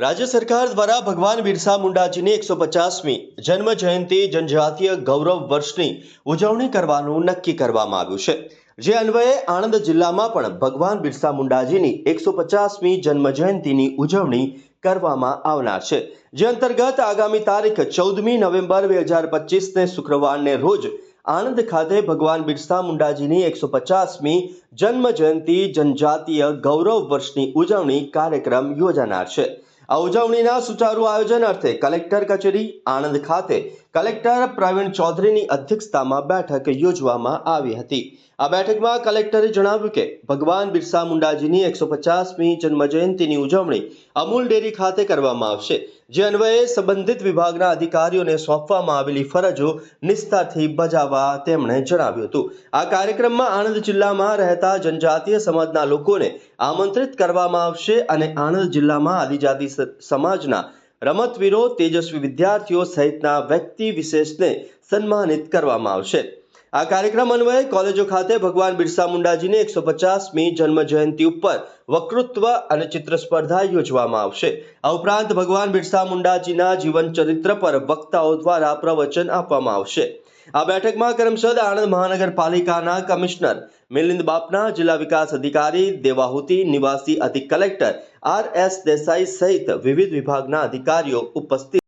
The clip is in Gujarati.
राज्य सरकार द्वारा भगवान बिरसा मुंडाजीની 150મી જન્મ જયંતિ જનજાતીય ગૌરવ વર્ષની ઉજવણી કરવાનું નક્કી કરવામાં આવ્યું છે। જે અન્વયે આણંદ જિલ્લામાં પણ ભગવાન બિરસા મુંડાજીની 150મી જન્મ જયંતિની ઉજવણી કરવામાં આવનાર છે। જે અંતર્ગત આગામી તારીખ 14મી નવેમ્બર 2025ને શુક્રવારને રોજ આણંદ ખાતે ભગવાન બિરસા મુંડાજીની 150મી જન્મ જયંતિ જનજાતીય ગૌરવ વર્ષની ઉજવણી કાર્યક્રમ યોજાનાર છે। આ ઉજવણીના સુચારુ આયોજન અર્થે કલેક્ટર કચેરી આણંદ ખાતે કલેક્ટર પ્રવીણ ચૌધરીની અધ્યક્ષતામાં બેઠક યોજવામાં આવી હતી। આ બેઠકમાં કલેક્ટરે જણાવ્યું કે ભગવાન બિરસા મુંડાજીની 150મી જન્મજયંતિની ઉજવણી અમૂલ ડેરી ખાતે કરવામાં આવશે। જે અન્વયે સંબંધિત વિભાગના અધિકારીઓને સોંપવામાં આવેલી ફરજો નિષ્ઠાથી બજાવવા તેમણે જણાવ્યું હતું। આ કાર્યક્રમમાં આણંદ જિલ્લામાં રહેતા જનજાતીય સમાજના લોકોને આમંત્રિત કરવામાં આવશે અને આણંદ જિલ્લામાં આદિજાતિ સમાજના રમતવીરો, તેજસ્વી વિદ્યાર્થીઓ સહિતના વ્યક્તિ વિશેષને સન્માનિત કરવામાં આવશે। આ કાર્યક્રમ અન્વયે કોલેજો ખાતે ભગવાન બિરસા મુંડાજીની 150મી જન્મ જયંતિ ઉપર વક્તૃત્વ અને ચિત્ર સ્પર્ધા યોજવામાં આવશે। આ ઉપરાંત ભગવાન બિરસા મુંડાજીના જીવન ચરિત્ર પર વક્તાઓ દ્વારા પ્રવચન આપવામાં આવશે। આ બેઠકમાં કરમસદ આણંદ મહાનગરપાલિકાના કમિશનર મિલિંદ બાપના, જિલ્લા વિકાસ અધિકારી દેવાહુતિ, નિવાસી અધિક કલેક્ટર RS દેસાઈ સહિત વિવિધ વિભાગના અધિકારીઓ ઉપસ્થિત